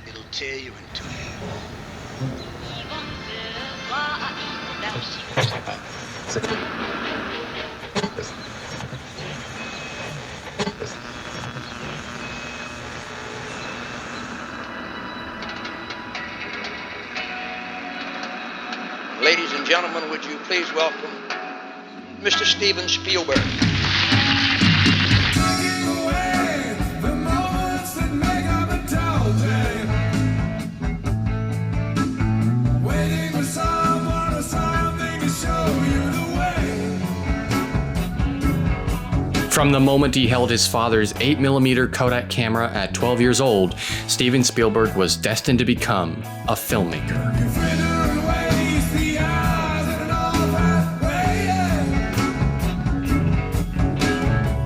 It'll tear you in two. Ladies and gentlemen, would you please welcome Mr. Steven Spielberg. From the moment he held his father's 8mm Kodak camera at 12 years old, Steven Spielberg was destined to become a filmmaker.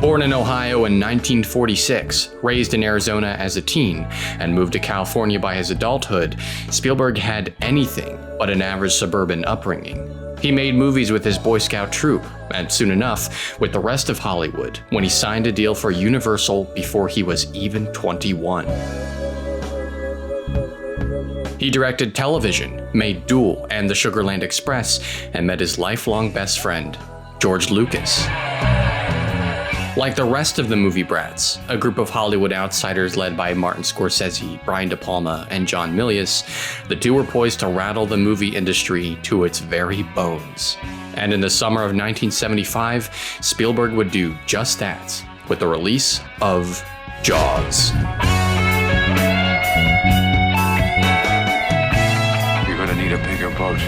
Born in Ohio in 1946, raised in Arizona as a teen, and moved to California by his adulthood, Spielberg had anything but an average suburban upbringing. He made movies with his Boy Scout troop, and soon enough, with the rest of Hollywood, when he signed a deal for Universal before he was even 21. He directed television, made Duel and The Sugarland Express, and met his lifelong best friend, George Lucas. Like the rest of the movie brats, a group of Hollywood outsiders led by Martin Scorsese, Brian De Palma, and John Milius, the two were poised to rattle the movie industry to its very bones. And in the summer of 1975, Spielberg would do just that, with the release of Jaws. You're gonna need a bigger boat.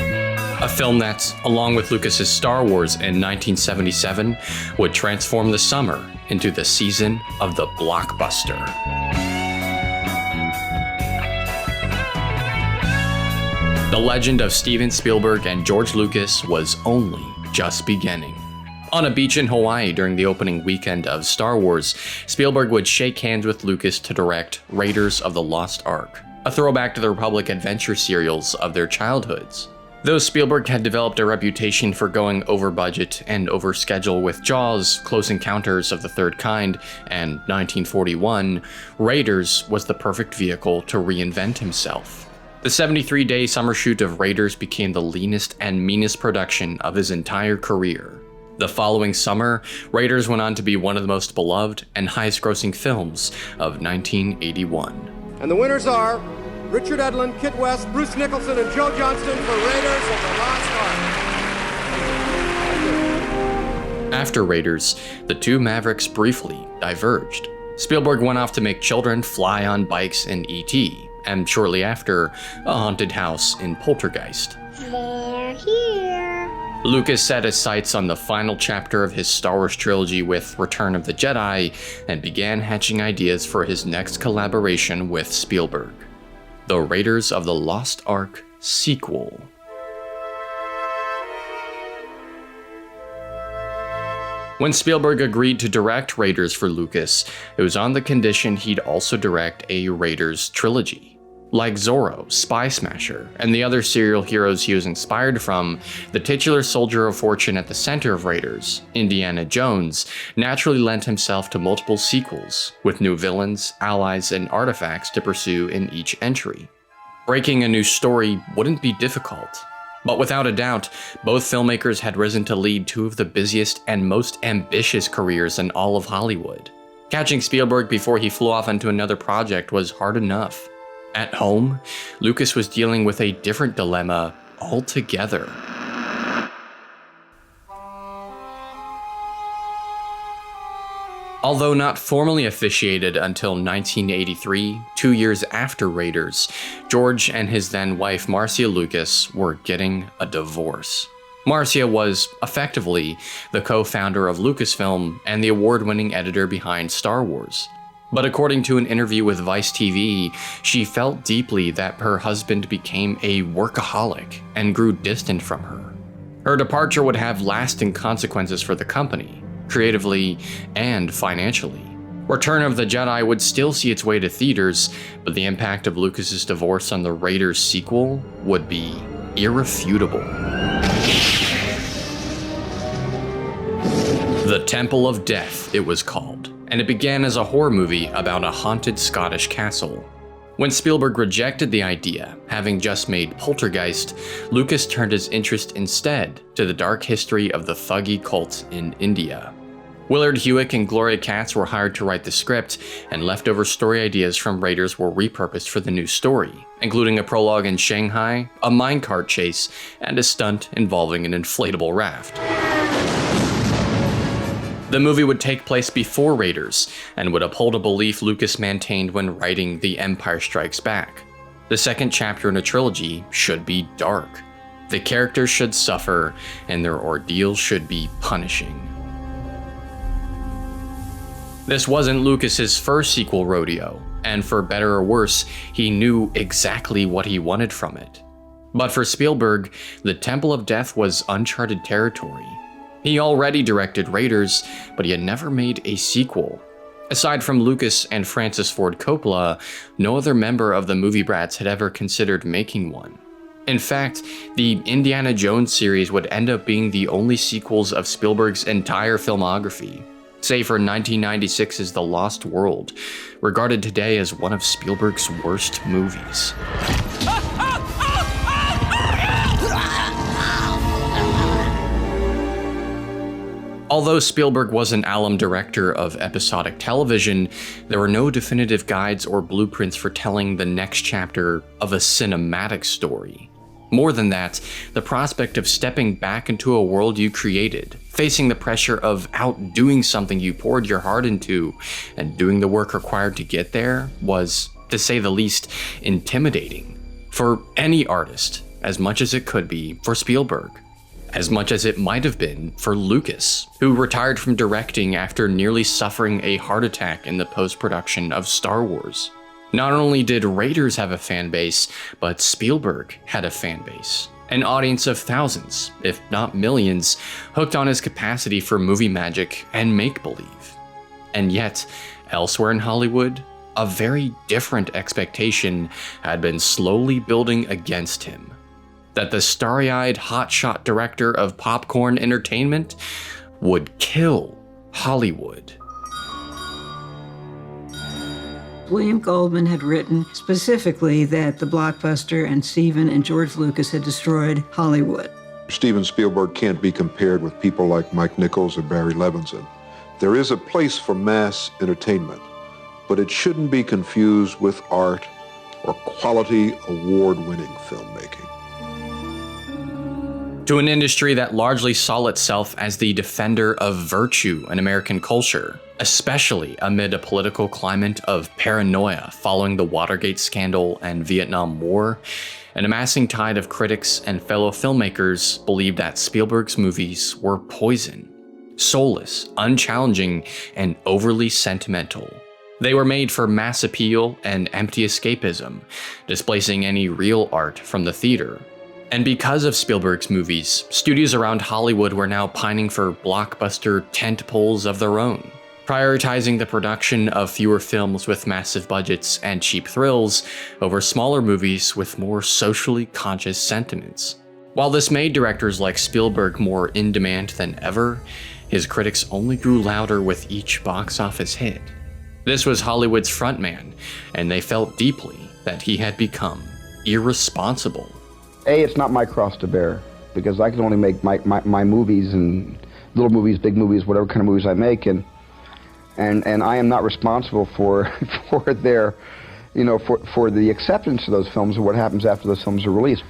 A film that, along with Lucas's Star Wars in 1977, would transform the summer into the season of the blockbuster. The legend of Steven Spielberg and George Lucas was only just beginning. On a beach in Hawaii during the opening weekend of Star Wars, Spielberg would shake hands with Lucas to direct Raiders of the Lost Ark, a throwback to the Republic adventure serials of their childhoods. Though Spielberg had developed a reputation for going over budget and over schedule with Jaws, Close Encounters of the Third Kind, and 1941, Raiders was the perfect vehicle to reinvent himself. The 73-day summer shoot of Raiders became the leanest and meanest production of his entire career. The following summer, Raiders went on to be one of the most beloved and highest-grossing films of 1981. And the winners are Richard Edlund, Kit West, Bruce Nicholson, and Joe Johnston for Raiders of the Lost Ark. After Raiders, the two Mavericks briefly diverged. Spielberg went off to make children fly on bikes in E.T., and shortly after, a haunted house in Poltergeist. They're here. Lucas set his sights on the final chapter of his Star Wars trilogy with Return of the Jedi, and began hatching ideas for his next collaboration with Spielberg. The Raiders of the Lost Ark sequel. When Spielberg agreed to direct Raiders for Lucas, it was on the condition he'd also direct a Raiders trilogy. Like Zorro, Spy Smasher, and the other serial heroes he was inspired from, the titular soldier of fortune at the center of Raiders, Indiana Jones, naturally lent himself to multiple sequels, with new villains, allies, and artifacts to pursue in each entry. Breaking a new story wouldn't be difficult, but without a doubt, both filmmakers had risen to lead two of the busiest and most ambitious careers in all of Hollywood. Catching Spielberg before he flew off into another project was hard enough. At home, Lucas was dealing with a different dilemma altogether. Although not formally officiated until 1983, 2 years after Raiders, George and his then wife Marcia Lucas were getting a divorce. Marcia was, effectively, the co-founder of Lucasfilm and the award-winning editor behind Star Wars. But according to an interview with Vice TV, she felt deeply that her husband became a workaholic and grew distant from her. Her departure would have lasting consequences for the company, creatively and financially. Return of the Jedi would still see its way to theaters, but the impact of Lucas's divorce on the Raiders sequel would be irrefutable. The Temple of Death, it was called, and it began as a horror movie about a haunted Scottish castle. When Spielberg rejected the idea, having just made Poltergeist, Lucas turned his interest instead to the dark history of the Thuggee cult in India. Willard Hewitt and Gloria Katz were hired to write the script, and leftover story ideas from Raiders were repurposed for the new story, including a prologue in Shanghai, a minecart chase, and a stunt involving an inflatable raft. The movie would take place before Raiders, and would uphold a belief Lucas maintained when writing The Empire Strikes Back. The second chapter in a trilogy should be dark. The characters should suffer, and their ordeal should be punishing. This wasn't Lucas's first sequel rodeo, and for better or worse, he knew exactly what he wanted from it. But for Spielberg, the Temple of Death was uncharted territory. He already directed Raiders, but he had never made a sequel. Aside from Lucas and Francis Ford Coppola, no other member of the movie brats had ever considered making one. In fact, the Indiana Jones series would end up being the only sequels of Spielberg's entire filmography, save for 1996's The Lost World, regarded today as one of Spielberg's worst movies. Although Spielberg was an alum director of episodic television, there were no definitive guides or blueprints for telling the next chapter of a cinematic story. More than that, the prospect of stepping back into a world you created, facing the pressure of outdoing something you poured your heart into, and doing the work required to get there was, to say the least, intimidating. For any artist, as much as it could be for Spielberg. As much as it might have been for Lucas, who retired from directing after nearly suffering a heart attack in the post-production of Star Wars. Not only did Raiders have a fan base, but Spielberg had a fan base. An audience of thousands, if not millions, hooked on his capacity for movie magic and make-believe. And yet, elsewhere in Hollywood, a very different expectation had been slowly building against him. That the starry-eyed hotshot director of popcorn entertainment would kill Hollywood. William Goldman had written specifically that the blockbuster and Steven and George Lucas had destroyed Hollywood. Steven Spielberg can't be compared with people like Mike Nichols or Barry Levinson. There is a place for mass entertainment, but it shouldn't be confused with art or quality award-winning filmmaking. To an industry that largely saw itself as the defender of virtue in American culture, especially amid a political climate of paranoia following the Watergate scandal and Vietnam War, an amassing tide of critics and fellow filmmakers believed that Spielberg's movies were poison, soulless, unchallenging, and overly sentimental. They were made for mass appeal and empty escapism, displacing any real art from the theater. And because of Spielberg's movies, studios around Hollywood were now pining for blockbuster tentpoles of their own, prioritizing the production of fewer films with massive budgets and cheap thrills over smaller movies with more socially conscious sentiments. While this made directors like Spielberg more in demand than ever, his critics only grew louder with each box office hit. This was Hollywood's frontman, and they felt deeply that he had become irresponsible. It's not my cross to bear, because I can only make my movies, and little movies, big movies, whatever kind of movies I make, and I am not responsible for their, for the acceptance of those films and what happens after those films are released.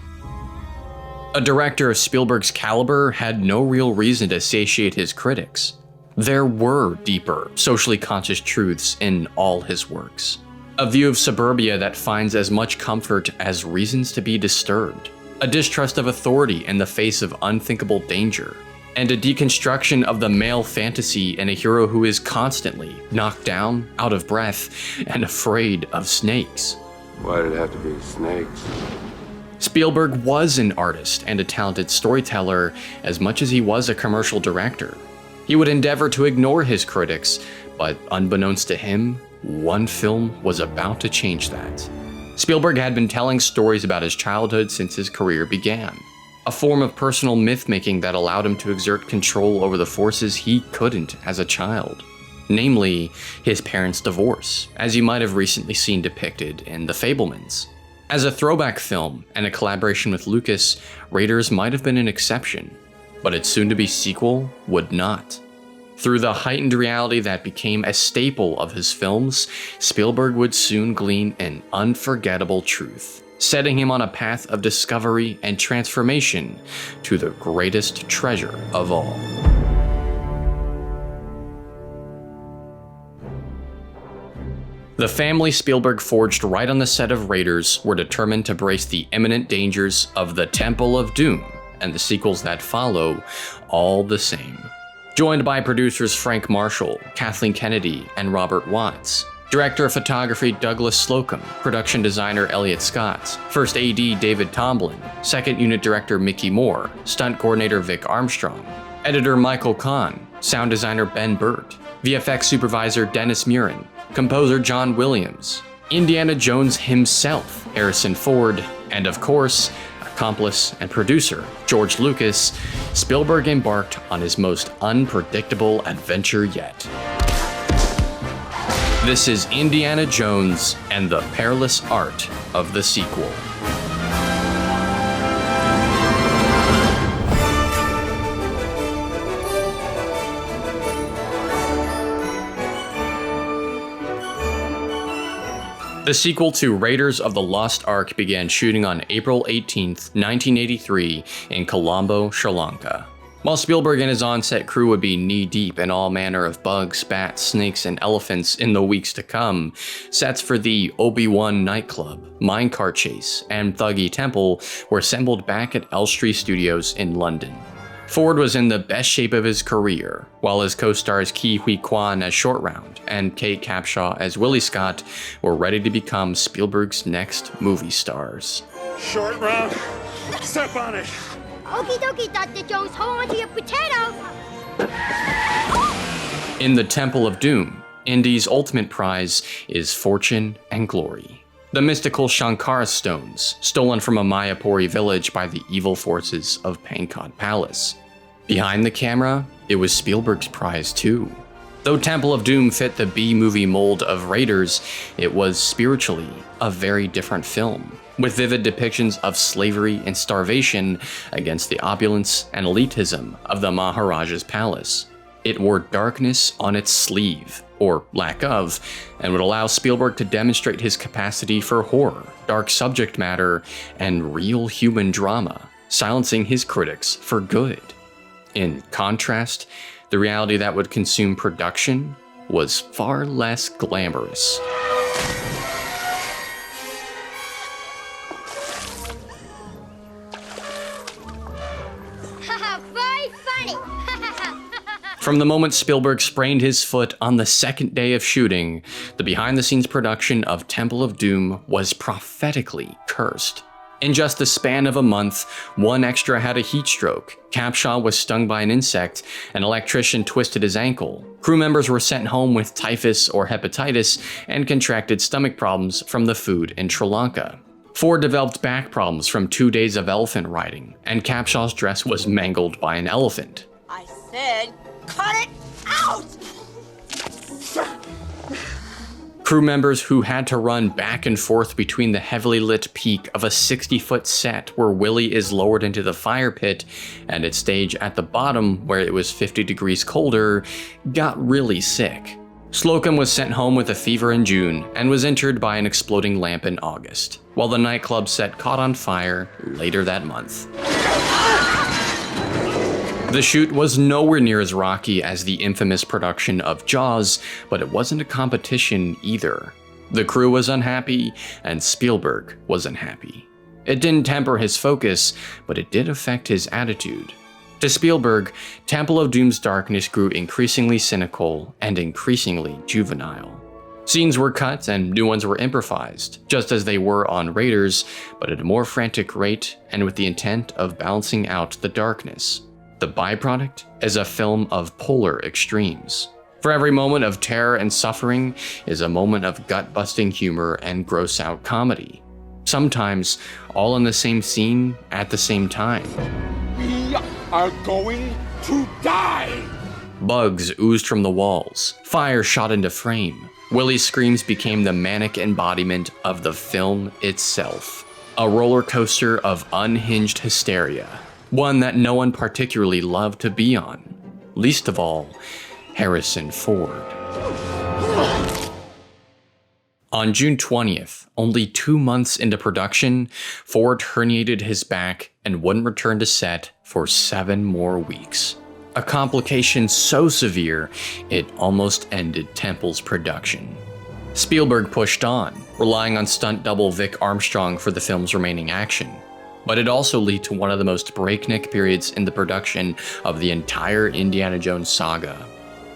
A director of Spielberg's caliber had no real reason to satiate his critics. There were deeper, socially conscious truths in all his works. A view of suburbia that finds as much comfort as reasons to be disturbed. A distrust of authority in the face of unthinkable danger, and a deconstruction of the male fantasy in a hero who is constantly knocked down, out of breath, and afraid of snakes. Why did it have to be snakes? Spielberg was an artist and a talented storyteller as much as he was a commercial director. He would endeavor to ignore his critics, but unbeknownst to him, one film was about to change that. Spielberg had been telling stories about his childhood since his career began, a form of personal myth-making that allowed him to exert control over the forces he couldn't as a child. namely his parents' divorce, as you might have recently seen depicted in The Fabelmans. As a throwback film and a collaboration with Lucas, Raiders might have been an exception, but its soon-to-be sequel would not. Through the heightened reality that became a staple of his films, Spielberg would soon glean an unforgettable truth, setting him on a path of discovery and transformation to the greatest treasure of all. The family Spielberg forged right on the set of Raiders were determined to brace the imminent dangers of the Temple of Doom and the sequels that follow all the same. Joined by producers Frank Marshall, Kathleen Kennedy, and Robert Watts, director of photography Douglas Slocum, production designer Elliot Scott, first AD David Tomlin, second unit director Mickey Moore, stunt coordinator Vic Armstrong, editor Michael Kahn, sound designer Ben Burt, VFX supervisor Dennis Murin, composer John Williams, Indiana Jones himself, Harrison Ford, and of course, accomplice and producer George Lucas, Spielberg embarked on his most unpredictable adventure yet. This is Indiana Jones and the Perilous Art of the Sequel. The sequel to Raiders of the Lost Ark began shooting on April 18, 1983 in Colombo, Sri Lanka. While Spielberg and his on-set crew would be knee-deep in all manner of bugs, bats, snakes, and elephants in the weeks to come, sets for the Obi-Wan nightclub, minecart chase, and Thuggy Temple were assembled back at Elstree Studios in London. Ford was in the best shape of his career, while his co-stars Ke Huy Quan as Short Round and Kate Capshaw as Willie Scott were ready to become Spielberg's next movie stars. Short Round, step on it. Okie dokie, Dr. Jones, hold on to your potatoes. In the Temple of Doom, Indy's ultimate prize is fortune and glory. The mystical Shankara stones, stolen from a Mayapuri village by the evil forces of Pankot Palace. Behind the camera, it was Spielberg's prize too. Though Temple of Doom fit the B-movie mold of Raiders, it was spiritually a very different film, with vivid depictions of slavery and starvation against the opulence and elitism of the Maharaja's palace. It wore darkness on its sleeve, or lack of, and would allow Spielberg to demonstrate his capacity for horror, dark subject matter, and real human drama, silencing his critics for good. In contrast, the reality that would consume production was far less glamorous. Very funny. From the moment Spielberg sprained his foot on the second day of shooting, the behind-the-scenes production of Temple of Doom was prophetically cursed. In just the span of a month, one extra had a heat stroke, Capshaw was stung by an insect, an electrician twisted his ankle, crew members were sent home with typhus or hepatitis, and contracted stomach problems from the food in Sri Lanka. Ford developed back problems from 2 days of elephant riding, and Capshaw's dress was mangled by an elephant. I said, cut it out! Crew members who had to run back and forth between the heavily lit peak of a 60-foot set where Willie is lowered into the fire pit and its stage at the bottom where it was 50 degrees colder got really sick. Slocum was sent home with a fever in June and was injured by an exploding lamp in August, while the nightclub set caught on fire later that month. The shoot was nowhere near as rocky as the infamous production of Jaws, but it wasn't a competition either. The crew was unhappy, and Spielberg was unhappy. It didn't temper his focus, but it did affect his attitude. To Spielberg, Temple of Doom's darkness grew increasingly cynical and increasingly juvenile. Scenes were cut and new ones were improvised, just as they were on Raiders, but at a more frantic rate and with the intent of balancing out the darkness. The byproduct is a film of polar extremes. For every moment of terror and suffering is a moment of gut-busting humor and gross-out comedy. Sometimes all in the same scene at the same time. We are going to die! Bugs oozed from the walls. Fire shot into frame. Willie's screams became the manic embodiment of the film itself. A roller coaster of unhinged hysteria. One that no one particularly loved to be on. Least of all, Harrison Ford. On June 20th, only 2 months into production, Ford herniated his back and wouldn't return to set for 7 more weeks. A complication so severe, it almost ended Temple's production. Spielberg pushed on, relying on stunt double Vic Armstrong for the film's remaining action. But it also led to one of the most breakneck periods in the production of the entire Indiana Jones saga.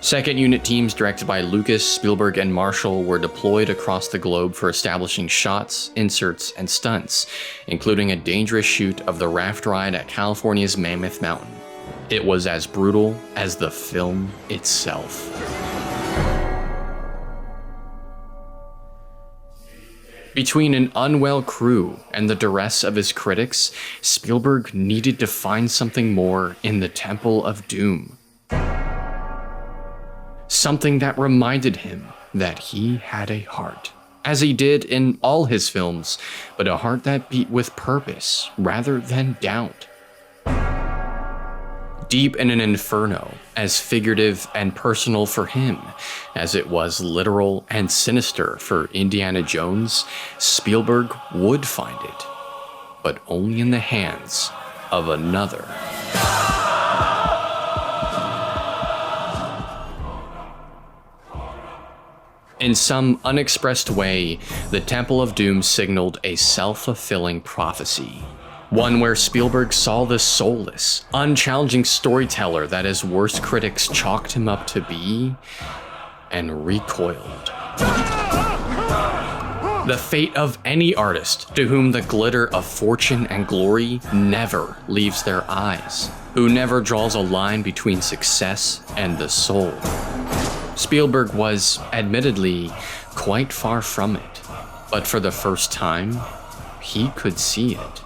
Second unit teams directed by Lucas, Spielberg, and Marshall were deployed across the globe for establishing shots, inserts, and stunts, including a dangerous shoot of the raft ride at California's Mammoth Mountain. It was as brutal as the film itself. Between an unwell crew and the duress of his critics, Spielberg needed to find something more in the Temple of Doom. Something that reminded him that he had a heart, as he did in all his films, but a heart that beat with purpose rather than doubt. Deep in an inferno, as figurative and personal for him as it was literal and sinister for Indiana Jones, Spielberg would find it, but only in the hands of another. In some unexpressed way, the Temple of Doom signaled a self-fulfilling prophecy. One where Spielberg saw the soulless, unchallenging storyteller that his worst critics chalked him up to be, and recoiled. The fate of any artist to whom the glitter of fortune and glory never leaves their eyes, who never draws a line between success and the soul. Spielberg was, admittedly, quite far from it, but for the first time, he could see it.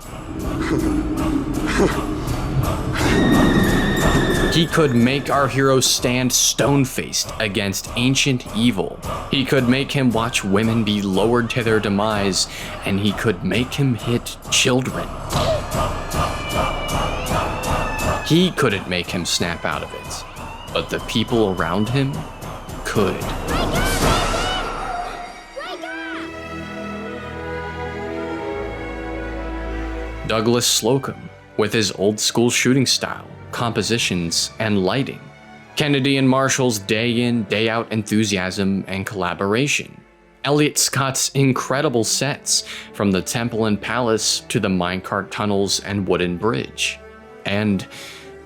He could make our hero stand stone-faced against ancient evil. He could make him watch women be lowered to their demise, and he could make him hit children. He couldn't make him snap out of it, but the people around him could. Douglas Slocum, with his old-school shooting style, compositions, and lighting. Kennedy and Marshall's day-in, day-out enthusiasm and collaboration. Elliott Scott's incredible sets, from the temple and palace to the minecart tunnels and wooden bridge. And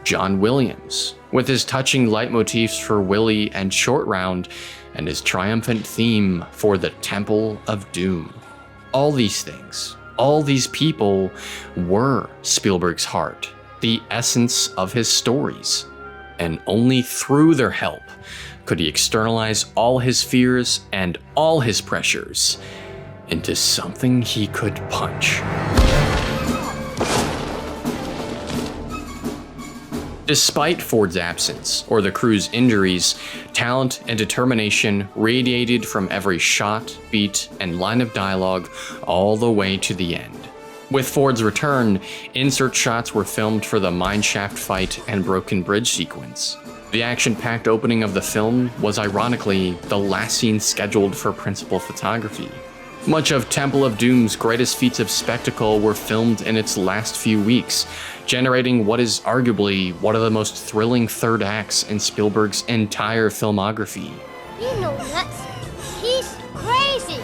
John Williams, with his touching leitmotifs for Willie and Short Round, and his triumphant theme for the Temple of Doom. All these things, all these people were Spielberg's heart, the essence of his stories. And only through their help could he externalize all his fears and all his pressures into something he could punch. Despite Ford's absence or the crew's injuries, talent and determination radiated from every shot, beat, and line of dialogue all the way to the end. With Ford's return, insert shots were filmed for the mineshaft fight and broken bridge sequence. The action-packed opening of the film was ironically the last scene scheduled for principal photography. Much of Temple of Doom's greatest feats of spectacle were filmed in its last few weeks, generating what is arguably one of the most thrilling third acts in Spielberg's entire filmography. You know nuts. He's crazy.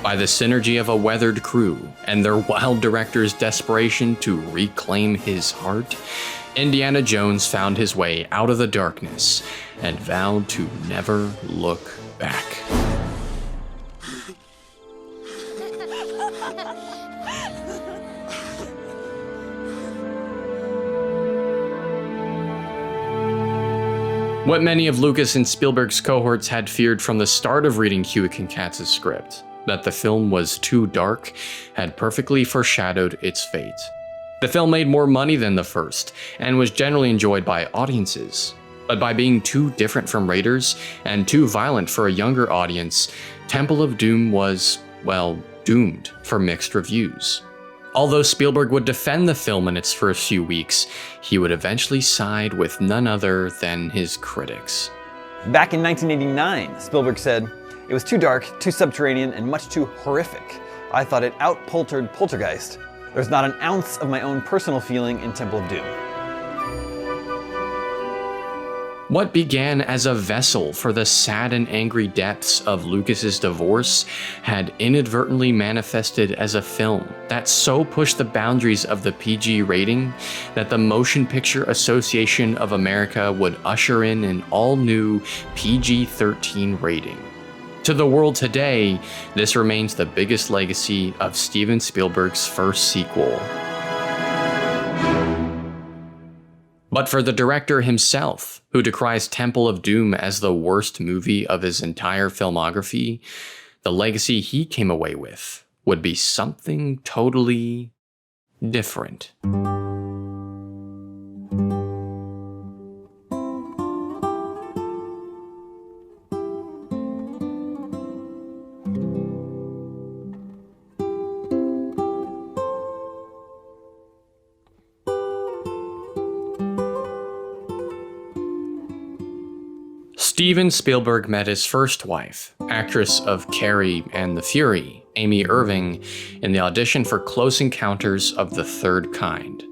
By the synergy of a weathered crew and their wild director's desperation to reclaim his heart, Indiana Jones found his way out of the darkness and vowed to never look back. What many of Lucas and Spielberg's cohorts had feared from the start of reading Hewitt and Katz's script, that the film was too dark, had perfectly foreshadowed its fate. The film made more money than the first, and was generally enjoyed by audiences. But by being too different from Raiders, and too violent for a younger audience, Temple of Doom was, well, doomed for mixed reviews. Although Spielberg would defend the film in its first few weeks, he would eventually side with none other than his critics. Back in 1989, Spielberg said, "It was too dark, too subterranean, and much too horrific. I thought it out-poltered Poltergeist. There's not an ounce of my own personal feeling in Temple of Doom." What began as a vessel for the sad and angry depths of Lucas's divorce had inadvertently manifested as a film that so pushed the boundaries of the PG rating that the Motion Picture Association of America would usher in an all-new PG-13 rating. To the world today, this remains the biggest legacy of Steven Spielberg's first sequel. But for the director himself, who decries Temple of Doom as the worst movie of his entire filmography, the legacy he came away with would be something totally different. Steven Spielberg met his first wife, actress of Carrie and the Fury, Amy Irving, in the audition for Close Encounters of the Third Kind.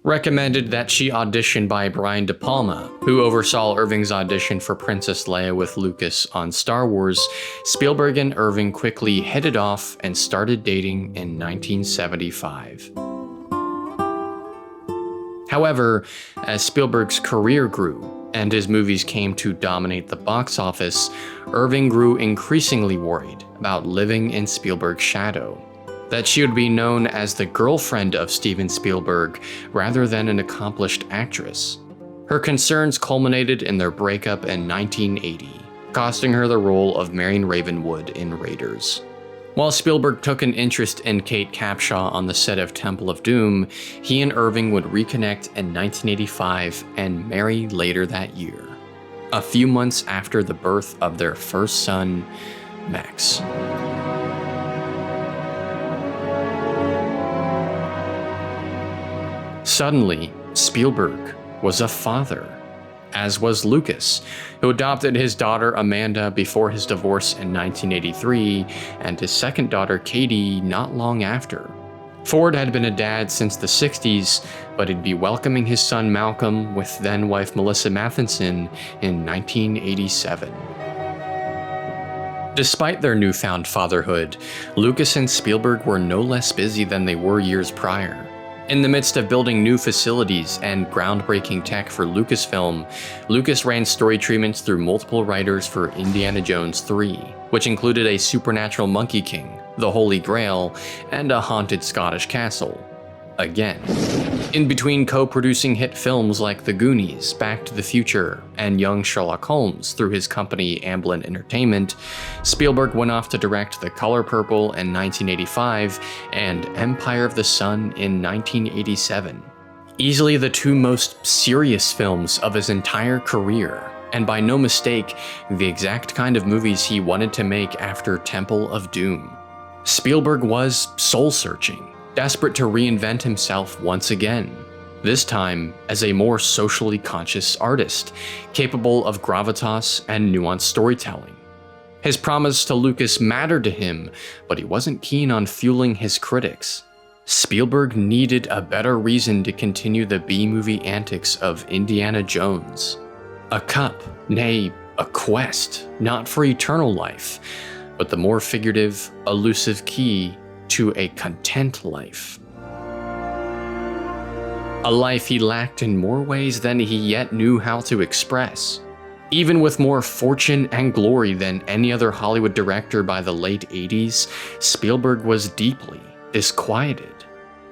Recommended that she audition by Brian De Palma, who oversaw Irving's audition for Princess Leia with Lucas on Star Wars, Spielberg and Irving quickly hit it off and started dating in 1975. However, as Spielberg's career grew, and his movies came to dominate the box office, Irving grew increasingly worried about living in Spielberg's shadow. That she would be known as the girlfriend of Steven Spielberg rather than an accomplished actress. Her concerns culminated in their breakup in 1980, costing her the role of Marion Ravenwood in Raiders. While Spielberg took an interest in Kate Capshaw on the set of Temple of Doom, he and Irving would reconnect in 1985 and marry later that year, a few months after the birth of their first son, Max. Suddenly, Spielberg was a father, as was Lucas, who adopted his daughter Amanda before his divorce in 1983, and his second daughter Katie not long after. Ford had been a dad since the 60s, but he'd be welcoming his son Malcolm with then-wife Melissa Matheson in 1987. Despite their newfound fatherhood, Lucas and Spielberg were no less busy than they were years prior. In the midst of building new facilities and groundbreaking tech for Lucasfilm, Lucas ran story treatments through multiple writers for Indiana Jones 3, which included a supernatural Monkey King, the Holy Grail, and a haunted Scottish castle. Again. In between co-producing hit films like The Goonies, Back to the Future, and Young Sherlock Holmes through his company Amblin Entertainment, Spielberg went off to direct The Color Purple in 1985 and Empire of the Sun in 1987. Easily the two most serious films of his entire career, and by no mistake, the exact kind of movies he wanted to make after Temple of Doom. Spielberg was soul-searching, desperate to reinvent himself once again, this time as a more socially conscious artist, capable of gravitas and nuanced storytelling. His promise to Lucas mattered to him, but he wasn't keen on fueling his critics. Spielberg needed a better reason to continue the B-movie antics of Indiana Jones. A cup, nay, a quest, not for eternal life, but the more figurative, elusive key to a content life. A life he lacked in more ways than he yet knew how to express. Even with more fortune and glory than any other Hollywood director by the late 80s, Spielberg was deeply disquieted.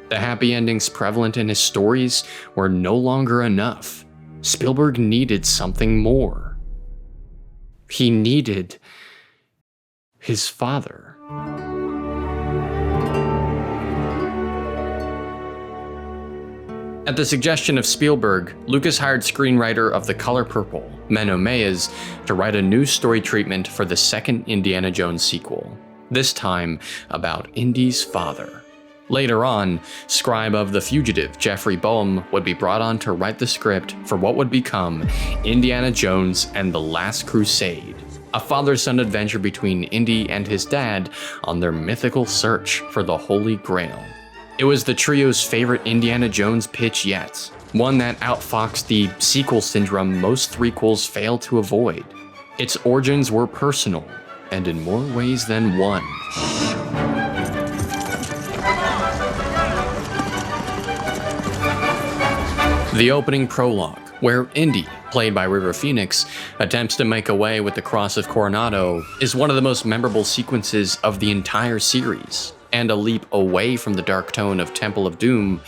The happy endings prevalent in his stories were no longer enough. Spielberg needed something more. He needed his father. At the suggestion of Spielberg, Lucas hired screenwriter of The Color Purple, Menno Meyjes, to write a new story treatment for the second Indiana Jones sequel, this time about Indy's father. Later on, scribe of The Fugitive, Jeffrey Boehm, would be brought on to write the script for what would become Indiana Jones and the Last Crusade, a father-son adventure between Indy and his dad on their mythical search for the Holy Grail. It was the trio's favorite Indiana Jones pitch yet, one that outfoxed the sequel syndrome most threequels failed to avoid. Its origins were personal, and in more ways than one. The opening prologue, where Indy, played by River Phoenix, attempts to make away with the Cross of Coronado, is one of the most memorable sequences of the entire series, and a leap away from the dark tone of Temple of Doom,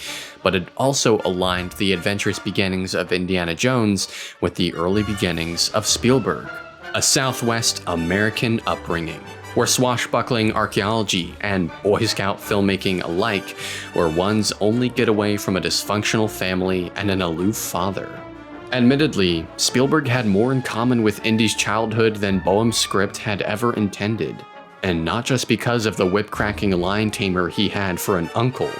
but it also aligned the adventurous beginnings of Indiana Jones with the early beginnings of Spielberg, a Southwest American upbringing, where swashbuckling archaeology and Boy Scout filmmaking alike were one's only getaway from a dysfunctional family and an aloof father. Admittedly, Spielberg had more in common with Indy's childhood than Boehm's script had ever intended, and not just because of the whip-cracking line tamer he had for an uncle.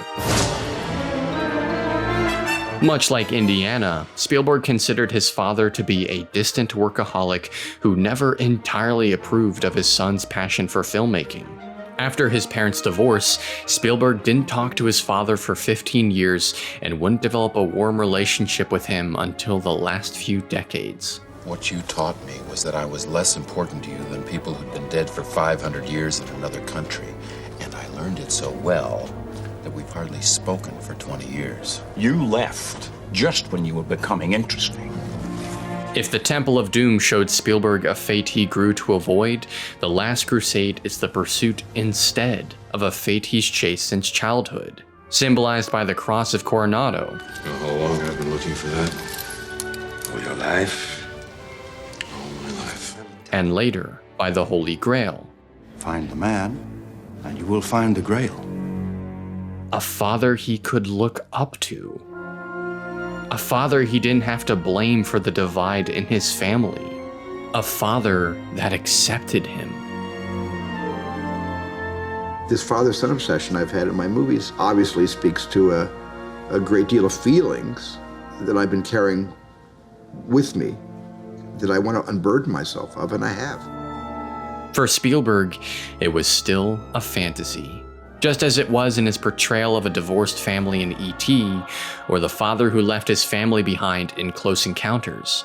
Much like Indiana, Spielberg considered his father to be a distant workaholic who never entirely approved of his son's passion for filmmaking. After his parents' divorce, Spielberg didn't talk to his father for 15 years and wouldn't develop a warm relationship with him until the last few decades. What you taught me was that I was less important to you than people who'd been dead for 500 years in another country. And I learned it so well that we've hardly spoken for 20 years. You left just when you were becoming interesting. If the Temple of Doom showed Spielberg a fate he grew to avoid, The Last Crusade is the pursuit instead of a fate he's chased since childhood, symbolized by the Cross of Coronado. How long I've been looking for that? All your life? All my life. And later, by the Holy Grail. Find the man, and you will find the Grail. A father he could look up to. A father he didn't have to blame for the divide in his family. A father that accepted him. This father-son obsession I've had in my movies obviously speaks to a great deal of feelings that I've been carrying with me that I want to unburden myself of, and I have. For Spielberg, it was still a fantasy. Just as it was in his portrayal of a divorced family in E.T., or the father who left his family behind in Close Encounters.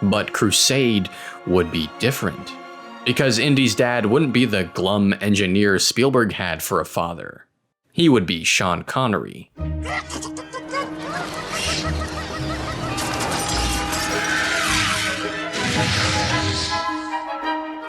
But Crusade would be different, because Indy's dad wouldn't be the glum engineer Spielberg had for a father. He would be Sean Connery.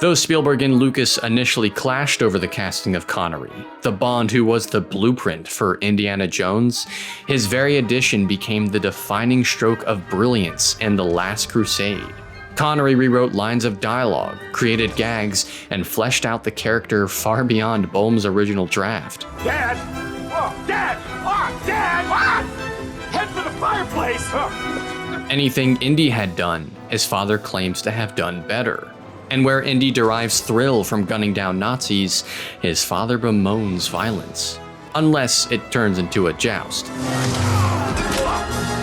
Though Spielberg and Lucas initially clashed over the casting of Connery, the Bond who was the blueprint for Indiana Jones, his very addition became the defining stroke of brilliance in The Last Crusade. Connery rewrote lines of dialogue, created gags, and fleshed out the character far beyond Boehm's original draft. Dad! Oh, Dad! Oh, Dad! Ah! Head for the fireplace! Oh. Anything Indy had done, his father claims to have done better. And where Indy derives thrill from gunning down Nazis, his father bemoans violence. Unless it turns into a joust.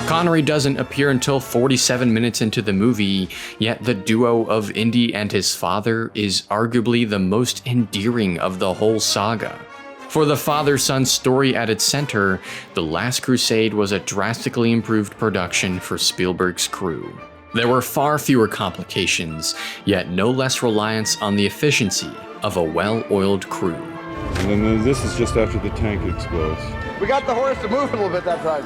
Connery doesn't appear until 47 minutes into the movie, yet the duo of Indy and his father is arguably the most endearing of the whole saga. For the father-son story at its center, The Last Crusade was a drastically improved production for Spielberg's crew. There were far fewer complications, yet no less reliance on the efficiency of a well-oiled crew. And then this is just after the tank explodes. We got the horse to move a little bit that time.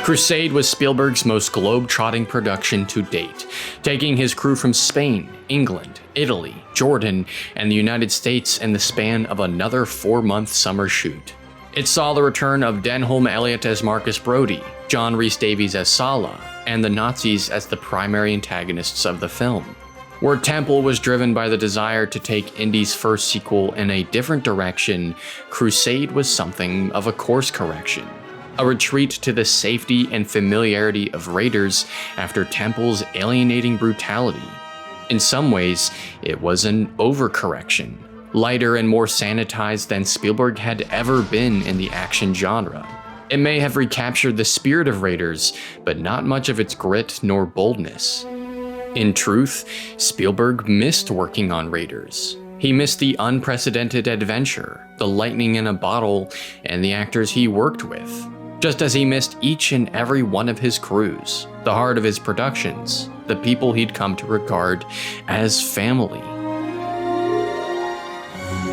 Crusade was Spielberg's most globe-trotting production to date, taking his crew from Spain, England, Italy, Jordan, and the United States in the span of another 4-month summer shoot. It saw the return of Denholm Elliott as Marcus Brody, John Rhys Davies as Sala, and the Nazis as the primary antagonists of the film. Where Temple was driven by the desire to take Indy's first sequel in a different direction, Crusade was something of a course correction. a retreat to the safety and familiarity of raiders after Temple's alienating brutality. In some ways, it was an overcorrection, lighter and more sanitized than Spielberg had ever been in the action genre. It may have recaptured the spirit of Raiders, but not much of its grit nor boldness. In truth, Spielberg missed working on Raiders. He missed the unprecedented adventure, the lightning in a bottle, and the actors he worked with, just as he missed each and every one of his crews, the heart of his productions, the people he'd come to regard as family.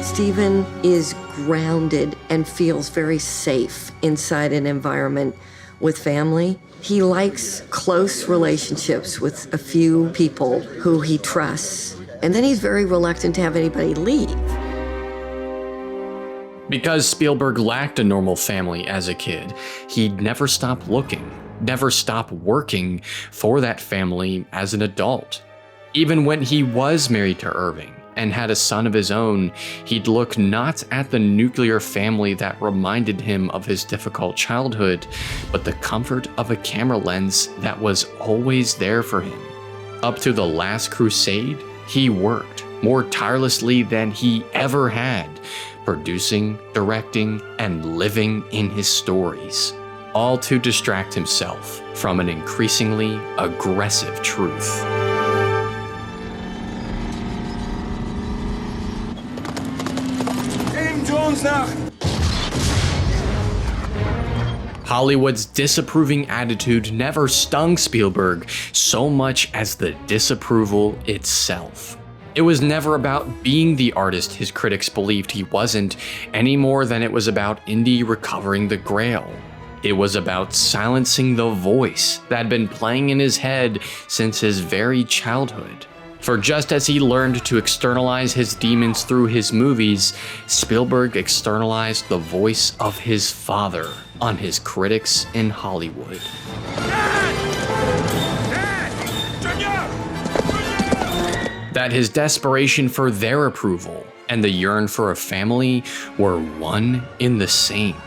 Steven is grounded and feels very safe inside an environment with family. He likes close relationships with a few people who he trusts, and then he's very reluctant to have anybody leave. Because Spielberg lacked a normal family as a kid, he'd never stop looking, never stop working for that family as an adult. Even when he was married to Irving and had a son of his own, he'd look not at the nuclear family that reminded him of his difficult childhood, but the comfort of a camera lens that was always there for him. Up to The Last Crusade, he worked more tirelessly than he ever had, producing, directing, and living in his stories, all to distract himself from an increasingly aggressive truth. Hollywood's disapproving attitude never stung Spielberg so much as the disapproval itself. It was never about being the artist his critics believed he wasn't, any more than it was about Indy recovering the Grail. It was about silencing the voice that had been playing in his head since his very childhood. For just as he learned to externalize his demons through his movies, Spielberg externalized the voice of his father on his critics in Hollywood. That his desperation for their approval and the yearn for a family were one in the same.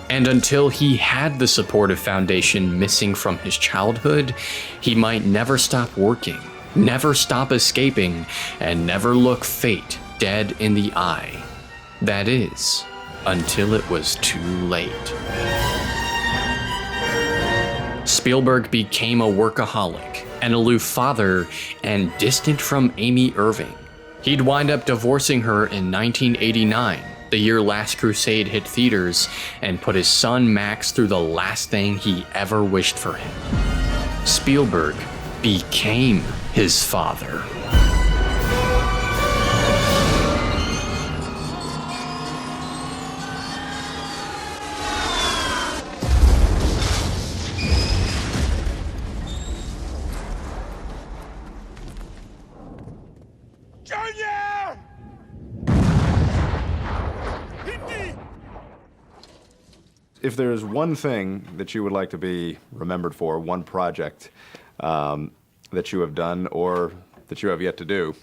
And until he had the supportive foundation missing from his childhood, he might never stop working, never stop escaping, and never look fate dead in the eye. That is, until it was too late. Spielberg became a workaholic, an aloof father, and distant from Amy Irving. He'd wind up divorcing her in 1989, the year Last Crusade hit theaters, and put his son Max through the last thing he ever wished for him. Spielberg became his father. If there's one thing that you would like to be remembered for, one project that you have done or that you have yet to do,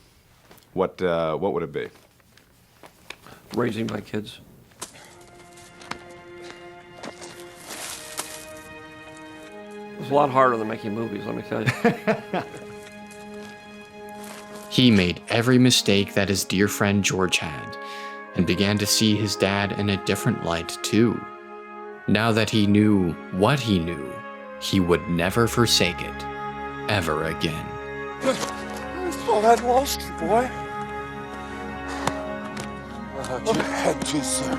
what would it be? Raising my kids. It was a lot harder than making movies, let me tell you. He made every mistake that his dear friend George had, and began to see his dad in a different light too. Now that he knew what he knew, he would never forsake it, ever again. I thought I'd lost you, boy. I thought you had to, sir.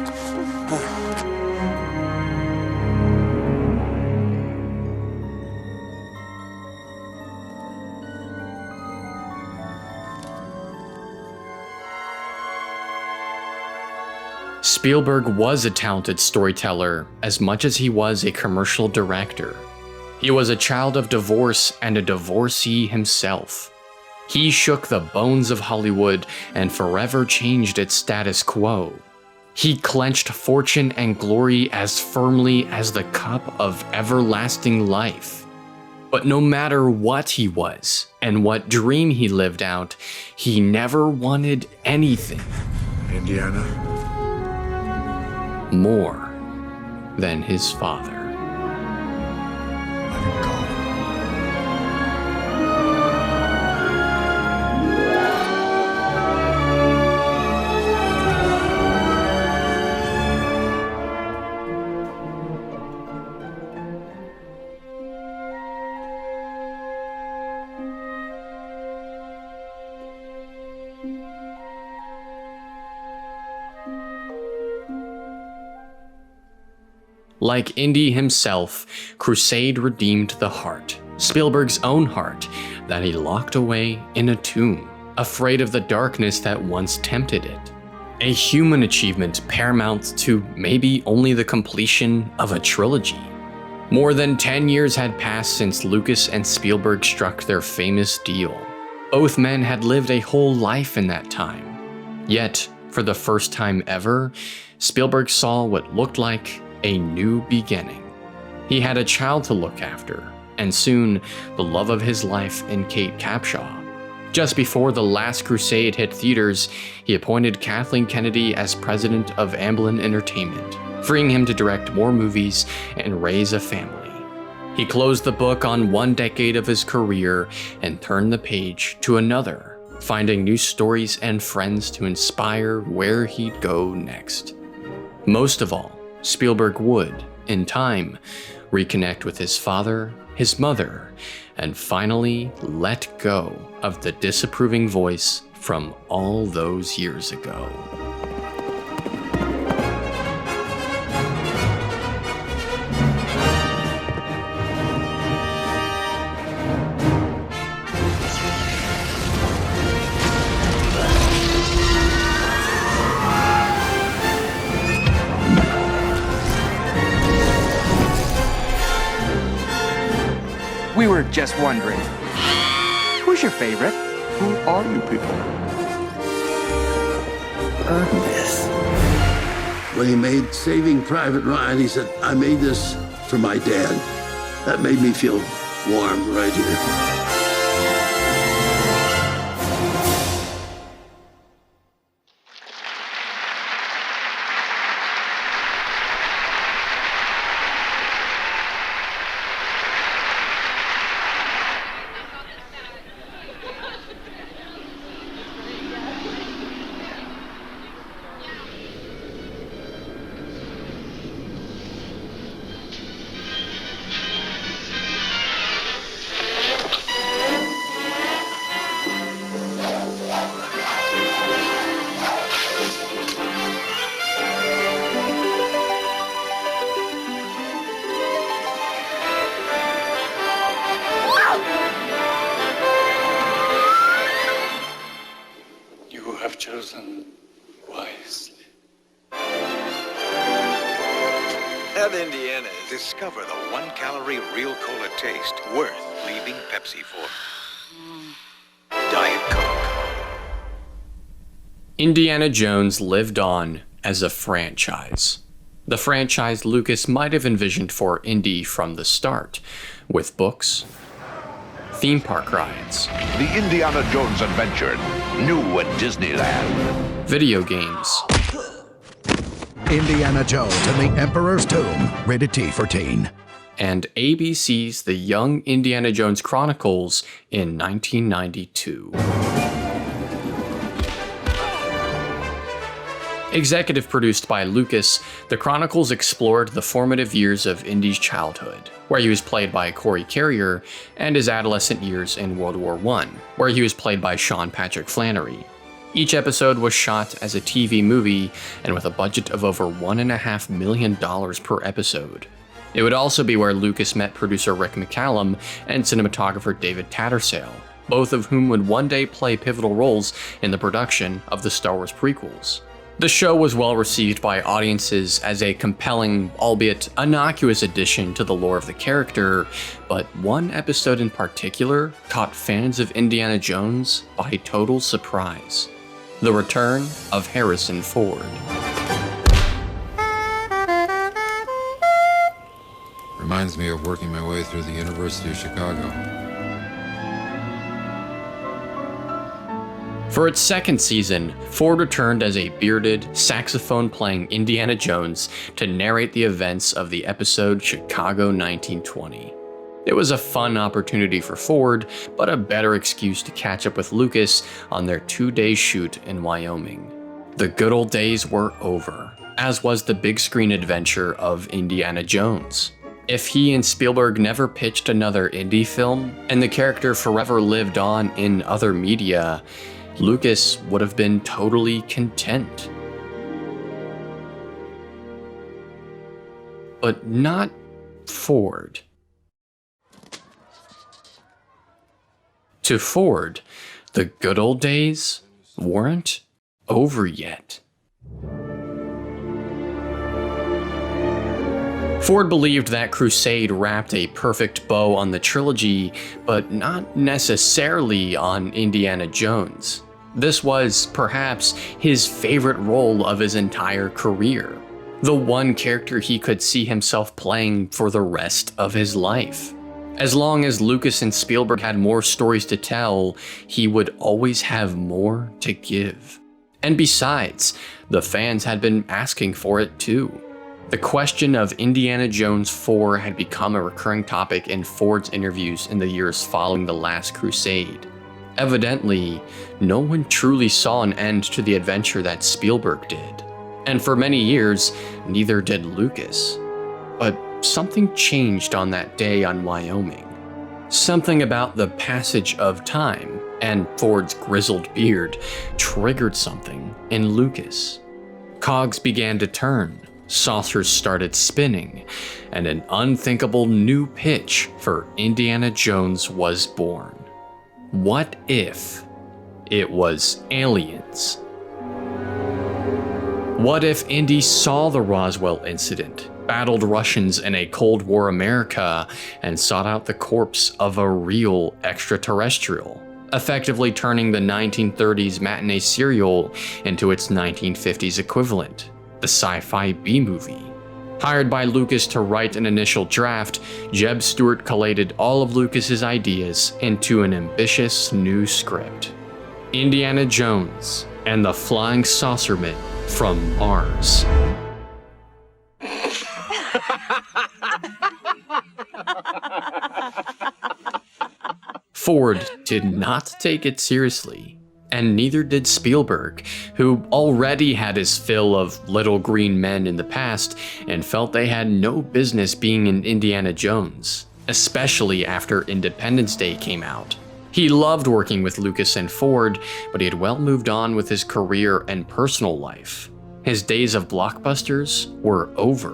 Spielberg was a talented storyteller as much as he was a commercial director. He was a child of divorce and a divorcee himself. He shook the bones of Hollywood and forever changed its status quo. He clenched fortune and glory as firmly as the cup of everlasting life. But no matter what he was and what dream he lived out, he never wanted anything. Indiana? More than his father. Like Indy himself, Crusade redeemed the heart, Spielberg's own heart, that he locked away in a tomb, afraid of the darkness that once tempted it. A human achievement paramount to maybe only the completion of a trilogy. More than 10 years had passed since Lucas and Spielberg struck their famous deal. Both men had lived a whole life in that time. Yet, for the first time ever, Spielberg saw what looked like a new beginning. He had a child to look after, and soon, the love of his life in Kate Capshaw. Just before The Last Crusade hit theaters, he appointed Kathleen Kennedy as president of Amblin Entertainment, freeing him to direct more movies and raise a family. He closed the book on one decade of his career and turned the page to another, finding new stories and friends to inspire where he'd go next. Most of all, Spielberg would, in time, reconnect with his father, his mother, and finally let go of the disapproving voice from all those years ago. We were just wondering, who's your favorite? Who are you people? Earn this. When he made Saving Private Ryan, he said, I made this for my dad. That made me feel warm right here. Chosen wisely. At Indiana's, discover the 1-calorie real cola taste worth leaving Pepsi for. Diet Coke. Indiana Jones lived on as a franchise. The franchise Lucas might have envisioned for Indy from the start, with books, theme park rides, The Indiana Jones Adventure, new at Disneyland. Video games, Indiana Jones and the Emperor's Tomb, rated T for teen. And ABC's The Young Indiana Jones Chronicles in 1992. Executive produced by Lucas, the Chronicles explored the formative years of Indy's childhood, where he was played by Corey Carrier, and his adolescent years in World War I, where he was played by Sean Patrick Flannery. Each episode was shot as a TV movie and with a budget of over $1.5 million per episode. It would also be where Lucas met producer Rick McCallum and cinematographer David Tattersall, both of whom would one day play pivotal roles in the production of the Star Wars prequels. The show was well received by audiences as a compelling, albeit innocuous addition to the lore of the character, but one episode in particular caught fans of Indiana Jones by total surprise: the return of Harrison Ford. Reminds me of working my way through the University of Chicago. For its second season, Ford returned as a bearded, saxophone-playing Indiana Jones to narrate the events of the episode Chicago 1920. It was a fun opportunity for Ford, but a better excuse to catch up with Lucas on their 2-day shoot in Wyoming. The good old days were over, as was the big screen adventure of Indiana Jones. If he and Spielberg never pitched another Indy film, and the character forever lived on in other media, Lucas would have been totally content. but not Ford. To Ford, the good old days weren't over yet. Ford believed that Crusade wrapped a perfect bow on the trilogy, but not necessarily on Indiana Jones. This was, perhaps, his favorite role of his entire career. The one character he could see himself playing for the rest of his life. As long as Lucas and Spielberg had more stories to tell, he would always have more to give. And besides, the fans had been asking for it too. The question of Indiana Jones 4 had become a recurring topic in Ford's interviews in the years following The Last Crusade. Evidently, no one truly saw an end to the adventure that Spielberg did. And for many years, neither did Lucas. But something changed on that day on Wyoming. Something about the passage of time and Ford's grizzled beard triggered something in Lucas. Cogs began to turn, saucers started spinning, and an unthinkable new pitch for Indiana Jones was born. What if it was aliens? What if Indy saw the Roswell incident, battled Russians in a Cold War America, and sought out the corpse of a real extraterrestrial, effectively turning the 1930s matinee serial into its 1950s equivalent, the sci-fi B-movie? Hired by Lucas to write an initial draft, Jeb Stuart collated all of Lucas's ideas into an ambitious new script. Indiana Jones and the Flying Saucermen from Mars. Ford did not take it seriously, and neither did Spielberg, who already had his fill of little green men in the past and felt they had no business being in Indiana Jones, especially after Independence Day came out. He loved working with Lucas and Ford, but he had well moved on with his career and personal life. His days of blockbusters were over.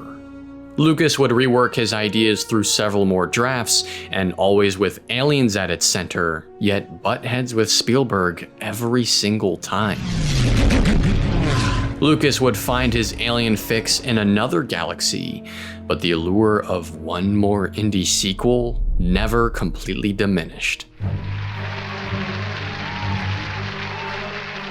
Lucas would rework his ideas through several more drafts, and always with aliens at its center, yet butt heads with Spielberg every single time. Lucas would find his alien fix in another galaxy, but the allure of one more indie sequel never completely diminished.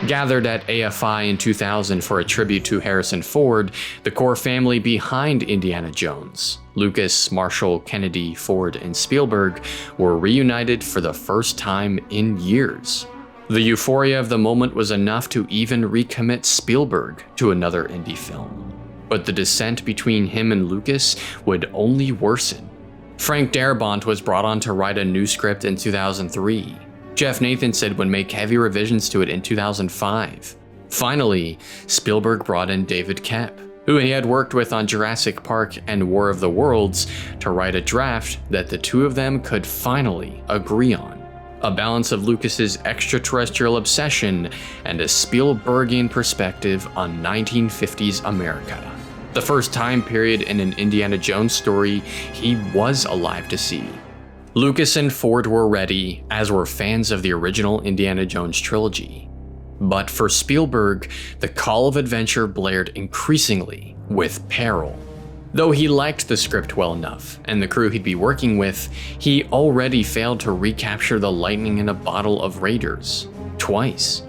Gathered at AFI in 2000 for a tribute to Harrison Ford, the core family behind Indiana Jones, Lucas, Marshall, Kennedy, Ford, and Spielberg, were reunited for the first time in years. The euphoria of the moment was enough to even recommit Spielberg to another indie film. But the dissent between him and Lucas would only worsen. Frank Darabont was brought on to write a new script in 2003. Jeff Nathanson would make heavy revisions to it in 2005. Finally, Spielberg brought in David Koepp, who he had worked with on Jurassic Park and War of the Worlds, to write a draft that the two of them could finally agree on. A balance of Lucas's extraterrestrial obsession and a Spielbergian perspective on 1950s America. The first time period in an Indiana Jones story he was alive to see. Lucas and Ford were ready, as were fans of the original Indiana Jones trilogy. But for Spielberg, the call of adventure blared increasingly with peril. Though he liked the script well enough, and the crew he'd be working with, he already failed to recapture the lightning in a bottle of Raiders, twice.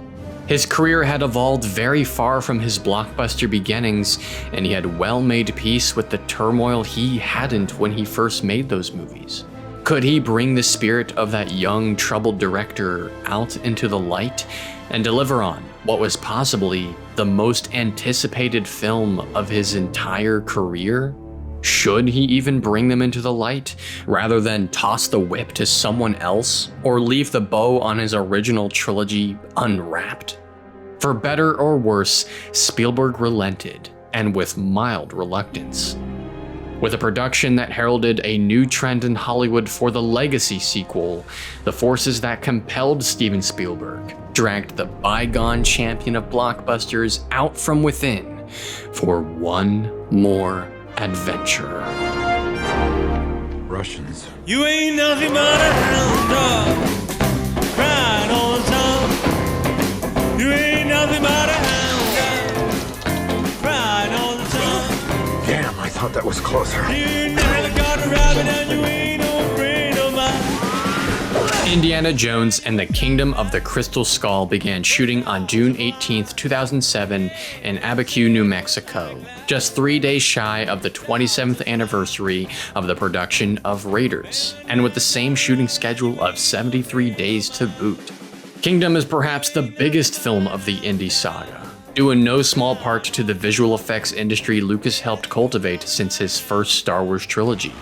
His career had evolved very far from his blockbuster beginnings, and he had well made peace with the turmoil he hadn't when he first made those movies. Could he bring the spirit of that young, troubled director out into the light and deliver on what was possibly the most anticipated film of his entire career? Should he even bring them into the light, rather than toss the whip to someone else, or leave the bow on his original trilogy unwrapped? For better or worse, Spielberg relented, and with mild reluctance. With a production that heralded a new trend in Hollywood for the Legacy sequel, the forces that compelled Steven Spielberg dragged the bygone champion of blockbusters out from within for one more adventure. Russians. You ain't nothing but a hound dog, crying all the time. You ain't nothing but a hound dog, crying all the time. Damn, I thought that was closer. You never got a rabbit and you ain't no friend of mine. Indiana Jones and the Kingdom of the Crystal Skull began shooting on June 18, 2007 in Abiquiu, New Mexico, just 3 days shy of the 27th anniversary of the production of Raiders, and with the same shooting schedule of 73 days to boot. Kingdom is perhaps the biggest film of the Indy saga, due in no small part to the visual effects industry Lucas helped cultivate since his first Star Wars trilogy.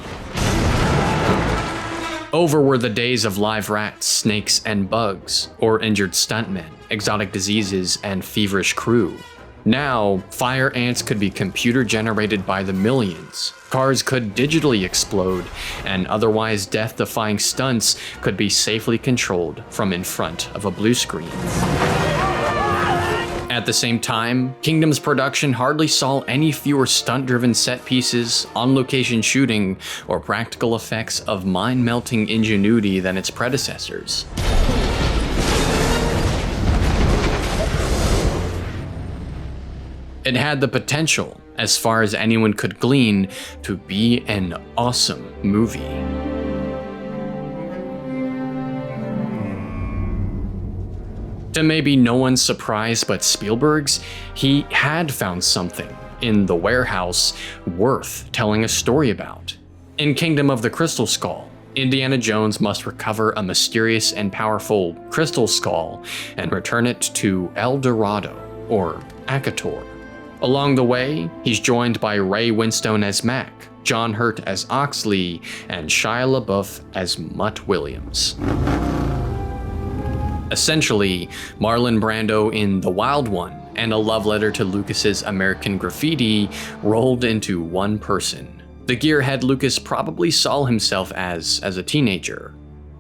Over were the days of live rats, snakes, and bugs, or injured stuntmen, exotic diseases, and feverish crew. Now, fire ants could be computer-generated by the millions, cars could digitally explode, and otherwise death-defying stunts could be safely controlled from in front of a blue screen. At the same time, Kingdom's production hardly saw any fewer stunt-driven set pieces, on-location shooting, or practical effects of mind-melting ingenuity than its predecessors. It had the potential, as far as anyone could glean, to be an awesome movie. To maybe no one's surprise but Spielberg's, he had found something in the warehouse worth telling a story about. In Kingdom of the Crystal Skull, Indiana Jones must recover a mysterious and powerful crystal skull and return it to El Dorado, or Akator. Along the way, he's joined by Ray Winstone as Mac, John Hurt as Oxley, and Shia LaBeouf as Mutt Williams. Essentially, Marlon Brando in The Wild One and a love letter to Lucas's American Graffiti rolled into one person. The gearhead Lucas probably saw himself as a teenager.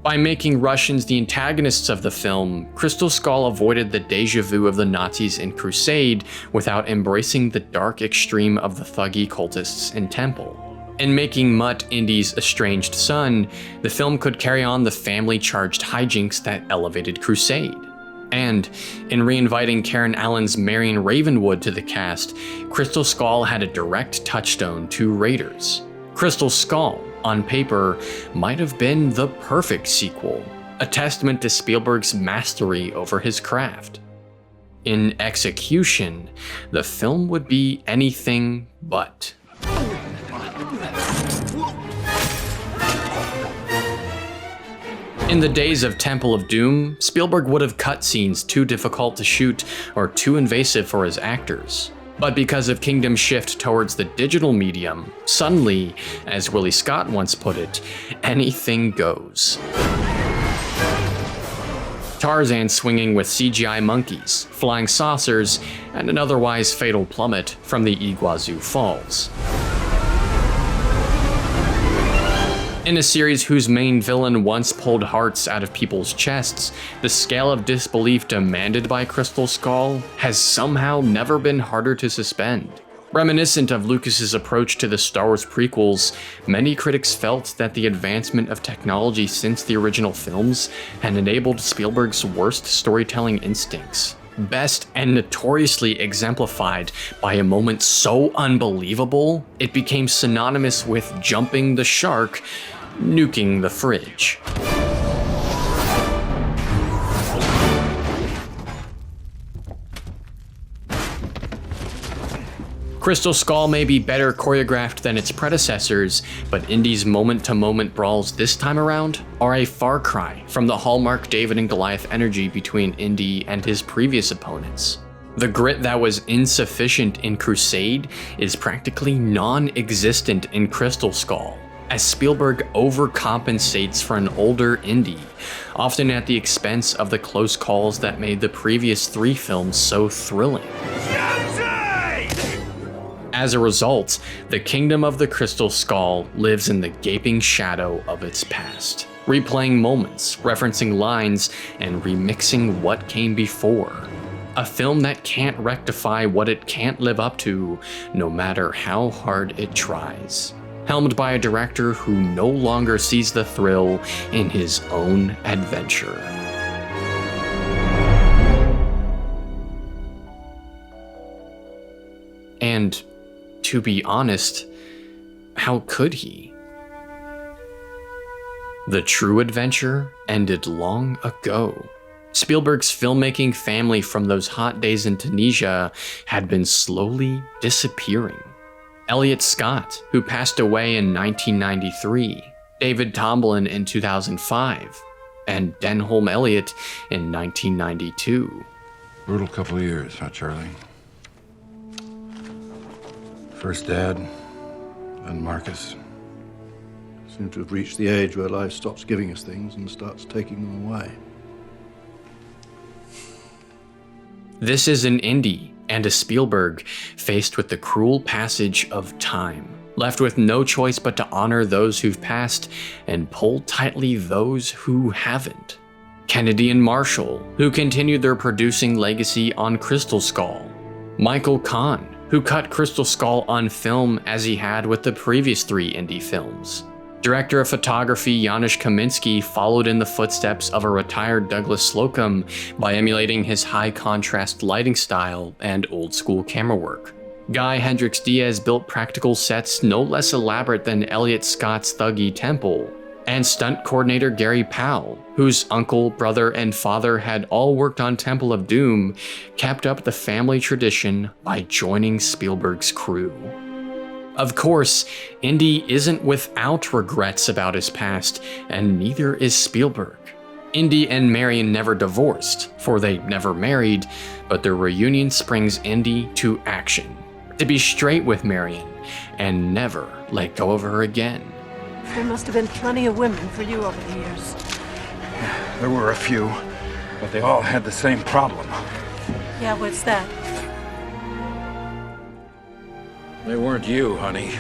By making Russians the antagonists of the film, Crystal Skull avoided the déjà vu of the Nazis in Crusade without embracing the dark extreme of the thuggy cultists in Temple. In making Mutt Indy's estranged son, the film could carry on the family-charged hijinks that elevated Crusade. And in reinviting Karen Allen's Marion Ravenwood to the cast, Crystal Skull had a direct touchstone to Raiders. Crystal Skull, on paper, might have been the perfect sequel, a testament to Spielberg's mastery over his craft. In execution, the film would be anything but. In the days of Temple of Doom, Spielberg would have cut scenes too difficult to shoot or too invasive for his actors. But because of Kingdom's shift towards the digital medium, suddenly, as Willie Scott once put it, anything goes. Tarzan swinging with CGI monkeys, flying saucers, and an otherwise fatal plummet from the Iguazu Falls. In a series whose main villain once pulled hearts out of people's chests, the scale of disbelief demanded by Crystal Skull has somehow never been harder to suspend. Reminiscent of Lucas's approach to the Star Wars prequels, many critics felt that the advancement of technology since the original films had enabled Spielberg's worst storytelling instincts. Best and notoriously exemplified by a moment so unbelievable, it became synonymous with jumping the shark, nuking the fridge. Crystal Skull may be better choreographed than its predecessors, but Indy's moment-to-moment brawls this time around are a far cry from the hallmark David and Goliath energy between Indy and his previous opponents. The grit that was insufficient in Crusade is practically non-existent in Crystal Skull, as Spielberg overcompensates for an older Indy, often at the expense of the close calls that made the previous three films so thrilling. As a result, the Kingdom of the Crystal Skull lives in the gaping shadow of its past, replaying moments, referencing lines, and remixing what came before. A film that can't rectify what it can't live up to, no matter how hard it tries. Helmed by a director who no longer sees the thrill in his own adventure. And to be honest, how could he? The true adventure ended long ago. Spielberg's filmmaking family from those hot days in Tunisia had been slowly disappearing. Elliot Scott, who passed away in 1993, David Tomblin in 2005, and Denholm Elliott in 1992. Brutal couple of years, huh, Charlie? First Dad, then Marcus. Seem to have reached the age where life stops giving us things and starts taking them away. This is an Indy and a Spielberg faced with the cruel passage of time, left with no choice but to honor those who've passed and pull tightly those who haven't. Kennedy and Marshall, who continued their producing legacy on Crystal Skull. Michael Kahn, who cut Crystal Skull on film as he had with the previous 3 Indy films. Director of photography Janusz Kaminski followed in the footsteps of a retired Douglas Slocum by emulating his high-contrast lighting style and old-school camera work. Guy Hendricks Diaz built practical sets no less elaborate than Elliot Scott's Thuggee Temple. And stunt coordinator Gary Powell, whose uncle, brother, and father had all worked on Temple of Doom, kept up the family tradition by joining Spielberg's crew. Of course, Indy isn't without regrets about his past, and neither is Spielberg. Indy and Marion never divorced, for they never married, but their reunion springs Indy to action, to be straight with Marion, and never let go of her again. There must have been plenty of women for you over the years. There were a few, but they all had the same problem. Yeah, what's that? They weren't you, honey.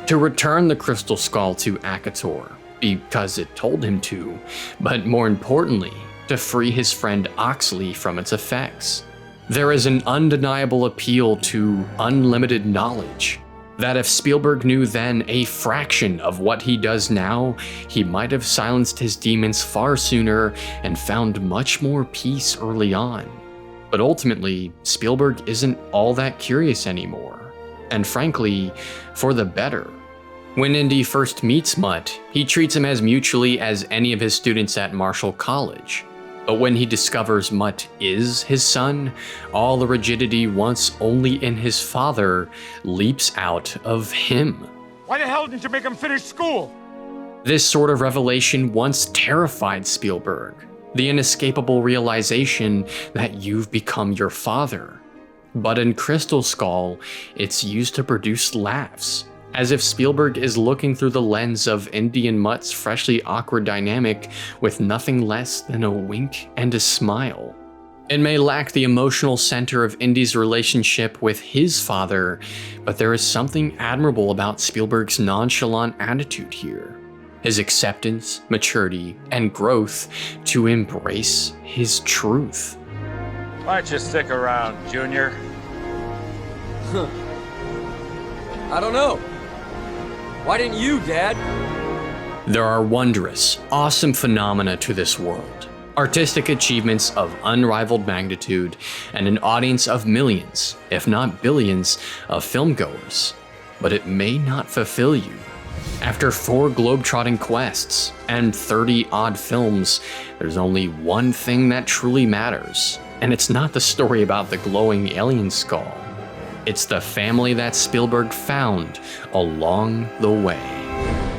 To return the Crystal Skull to Akator, because it told him to, but more importantly, to free his friend Oxley from its effects. There is an undeniable appeal to unlimited knowledge, that if Spielberg knew then a fraction of what he does now, he might have silenced his demons far sooner and found much more peace early on. But ultimately, Spielberg isn't all that curious anymore, and frankly, for the better. When Indy first meets Mutt, he treats him as mutually as any of his students at Marshall College. But when he discovers Mutt is his son, all the rigidity once only in his father leaps out of him. Why the hell didn't you make him finish school? This sort of revelation once terrified Spielberg. The inescapable realization that you've become your father. But in Crystal Skull, it's used to produce laughs, as if Spielberg is looking through the lens of Indy and Mutt's freshly awkward dynamic with nothing less than a wink and a smile. It may lack the emotional center of Indy's relationship with his father, but there is something admirable about Spielberg's nonchalant attitude here. His acceptance, maturity, and growth to embrace his truth. Why don't you stick around, Junior? I don't know. Why didn't you, Dad? There are wondrous, awesome phenomena to this world. Artistic achievements of unrivaled magnitude and an audience of millions, if not billions, of filmgoers. But it may not fulfill you. After 4 globetrotting quests and 30-odd films, there's only one thing that truly matters, and it's not the story about the glowing alien skull. It's the family that Spielberg found along the way.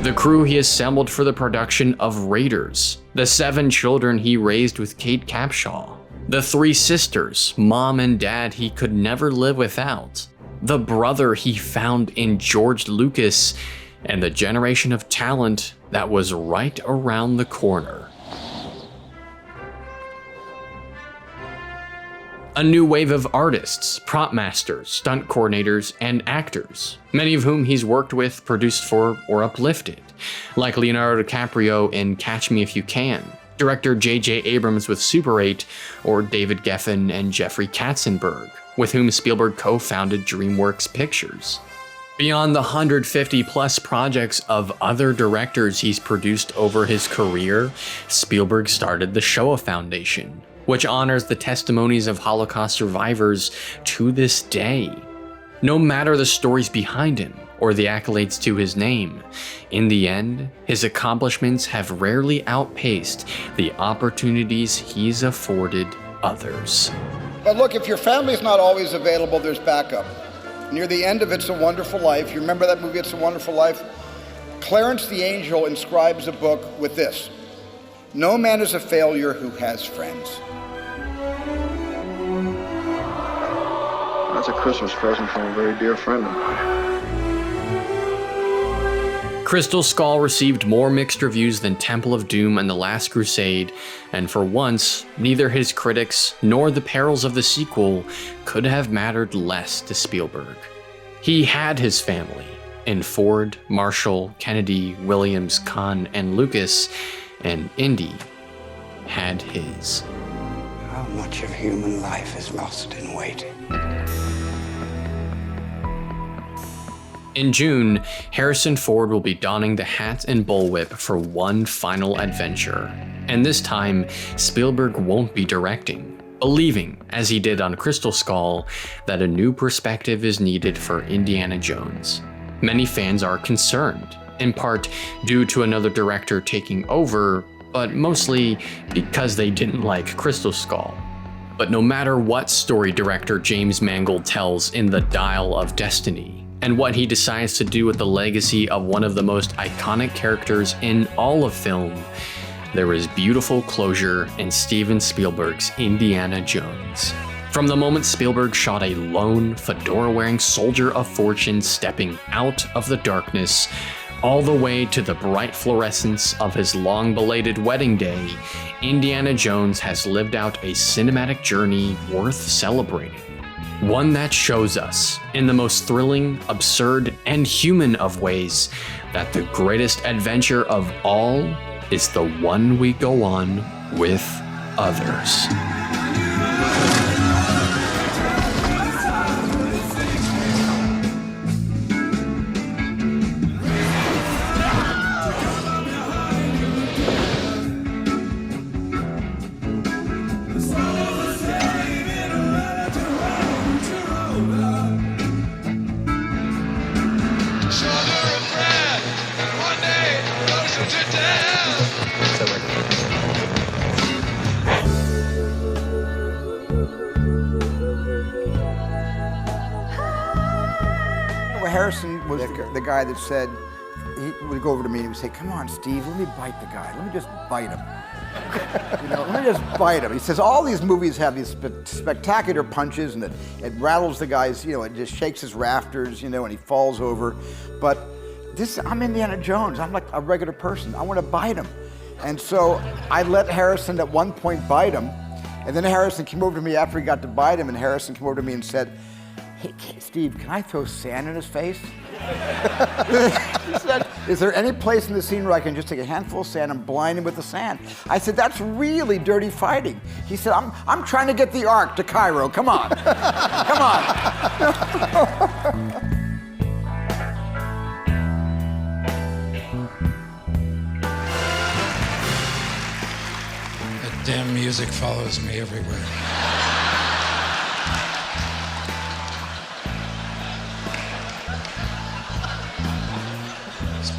The crew he assembled for the production of Raiders, the 7 children he raised with Kate Capshaw, the 3 sisters, mom and dad he could never live without, the brother he found in George Lucas, and the generation of talent that was right around the corner. A new wave of artists, prop masters, stunt coordinators, and actors, many of whom he's worked with, produced for, or uplifted, like Leonardo DiCaprio in Catch Me If You Can, director J.J. Abrams with Super 8, or David Geffen and Jeffrey Katzenberg, with whom Spielberg co-founded DreamWorks Pictures. Beyond the 150 plus projects of other directors he's produced over his career, Spielberg started the Shoah Foundation, which honors the testimonies of Holocaust survivors to this day. No matter the stories behind him or the accolades to his name, in the end, his accomplishments have rarely outpaced the opportunities he's afforded others. But look, if your family's not always available, there's backup. Near the end of It's a Wonderful Life, you remember that movie, It's a Wonderful Life? Clarence the Angel inscribes a book with this: "No man is a failure who has friends." That's a Christmas present from a very dear friend of mine. Crystal Skull received more mixed reviews than Temple of Doom and The Last Crusade, and for once, neither his critics nor the perils of the sequel could have mattered less to Spielberg. He had his family in Ford, Marshall, Kennedy, Williams, Kahn, and Lucas, and Indy had his. How much of human life is lost in waiting? In June, Harrison Ford will be donning the hat and bullwhip for one final adventure, and this time, Spielberg won't be directing, believing, as he did on Crystal Skull, that a new perspective is needed for Indiana Jones. Many fans are concerned, in part due to another director taking over, but mostly because they didn't like Crystal Skull. But no matter what story director James Mangold tells in The Dial of Destiny, and what he decides to do with the legacy of one of the most iconic characters in all of film, there is beautiful closure in Steven Spielberg's Indiana Jones. From the moment Spielberg shot a lone, fedora-wearing soldier of fortune stepping out of the darkness, all the way to the bright fluorescence of his long-belated wedding day, Indiana Jones has lived out a cinematic journey worth celebrating. One that shows us, in the most thrilling, absurd, and human of ways, that the greatest adventure of all is the one we go on with others. Harrison was the guy that said, he would go over to me and he would say, "Come on, Steve, let me bite the guy. Let me just bite him. Let me just bite him." He says, all these movies have these spectacular punches and it rattles the guy's, it just shakes his rafters, and he falls over. But I'm Indiana Jones. I'm like a regular person. I want to bite him. And so I let Harrison at one point bite him. And then Harrison came over to me after he got to bite him, and Harrison came over to me and said, "Hey, Steve, can I throw sand in his face?" He said, "Is there any place in the scene where I can just take a handful of sand and blind him with the sand?" I said, "That's really dirty fighting." He said, I'm trying to get the Ark to Cairo. Come on. Come on. That damn music follows me everywhere.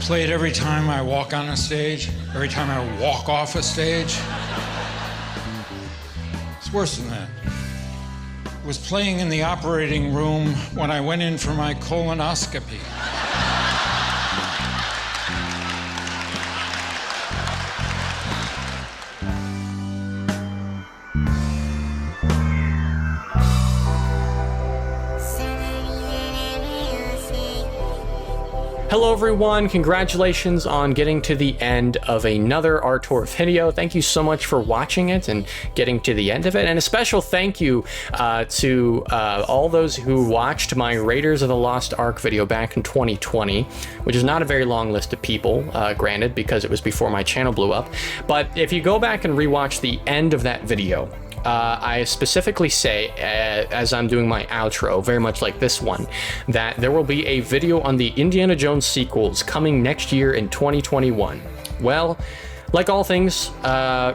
Played every time I walk on a stage, every time I walk off a stage. It's worse than that. It was playing in the operating room when I went in for my colonoscopy. Hello everyone, congratulations on getting to the end of another Art Tour video. Thank you so much for watching it and getting to the end of it. And a special thank you to all those who watched my Raiders of the Lost Ark video back in 2020, which is not a very long list of people, granted, because it was before my channel blew up. But if you go back and rewatch the end of that video, I specifically say, as I'm doing my outro, very much like this one, that there will be a video on the Indiana Jones sequels coming next year in 2021. Well, like all things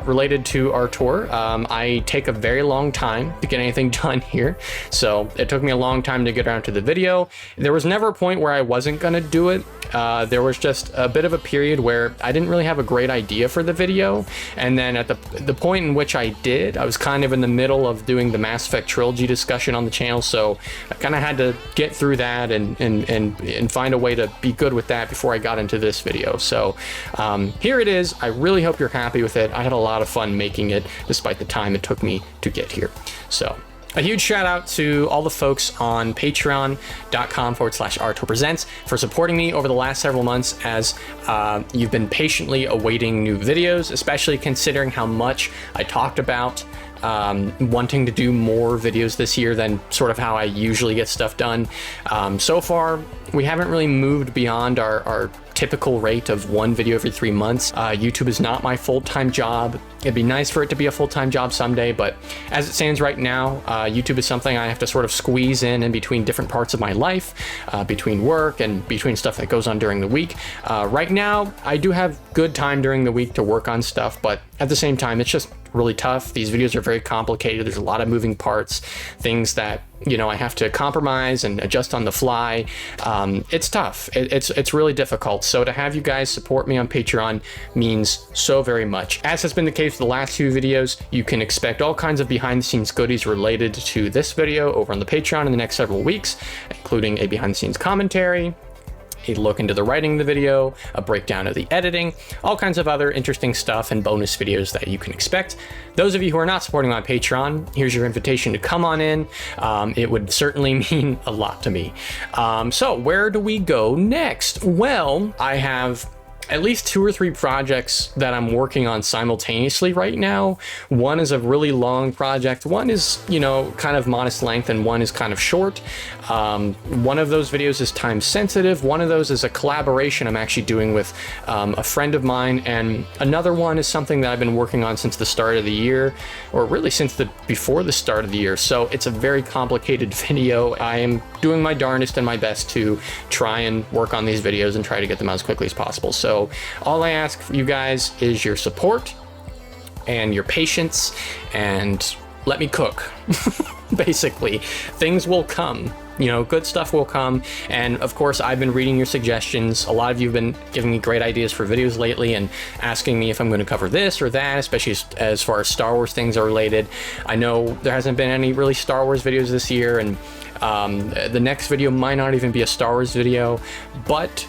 related to our tour, I take a very long time to get anything done here. So it took me a long time to get around to the video. There was never a point where I wasn't gonna do it. There was just a bit of a period where I didn't really have a great idea for the video. And then at the point in which I did, I was kind of in the middle of doing the Mass Effect trilogy discussion on the channel. So I kind of had to get through that and find a way to be good with that before I got into this video. So here it is. I really hope you're happy with it. I had a lot of fun making it despite the time it took me to get here. So a huge shout out to all the folks on patreon.com/ArtTourPresents for supporting me over the last several months as you've been patiently awaiting new videos, especially considering how much I talked about wanting to do more videos this year than sort of how I usually get stuff done. So far, we haven't really moved beyond our typical rate of one video every 3 months. YouTube is not my full-time job. It'd be nice for it to be a full-time job someday, but as it stands right now, YouTube is something I have to sort of squeeze in between different parts of my life, between work and between stuff that goes on during the week. Right now, I do have good time during the week to work on stuff, but at the same time, it's just really tough. These videos are very complicated. There's a lot of moving parts, things that, you know, I have to compromise and adjust on the fly. It's tough. It's really difficult. So to have you guys support me on Patreon means so very much. As has been the case for the last few videos, you can expect all kinds of behind the scenes goodies related to this video over on the Patreon in the next several weeks, including a behind the scenes commentary, a look into the writing of the video, a breakdown of the editing, all kinds of other interesting stuff and bonus videos that you can expect. Those of you who are not supporting my Patreon, here's your invitation to come on in. It would certainly mean a lot to me. So where do we go next? Well, I have at least 2 or 3 projects that I'm working on simultaneously right now. One is a really long project. One is, you know, kind of modest length, and one is kind of short. One of those videos is time sensitive. One of those is a collaboration I'm actually doing with a friend of mine, and another one is something that I've been working on since the start of the year, or really since before the start of the year. So it's a very complicated video. I am doing my darndest and my best to try and work on these videos and try to get them out as quickly as possible. So all I ask for you guys is your support and your patience, and let me cook. Basically, things will come. You know, good stuff will come. And of course, I've been reading your suggestions. A lot of you have been giving me great ideas for videos lately and asking me if I'm going to cover this or that, especially as far as Star Wars things are related. I know there hasn't been any really Star Wars videos this year, and the next video might not even be a Star Wars video, but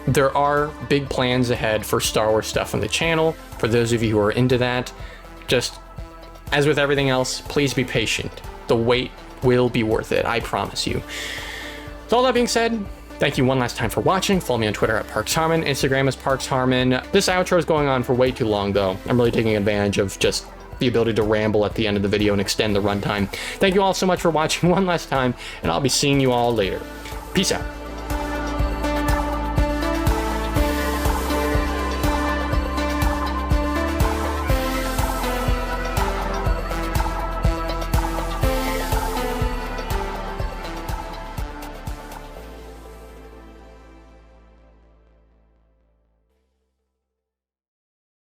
there are big plans ahead for Star Wars stuff on the channel. For those of you who are into that, just as with everything else, please be patient. The wait will be worth it, I promise you. With all that being said, thank you one last time for watching. Follow me on Twitter at ParksHarmon, Instagram is ParksHarmon. This outro is going on for way too long though. I'm really taking advantage of just the ability to ramble at the end of the video and extend the runtime. Thank you all so much for watching one last time, and I'll be seeing you all later. Peace out.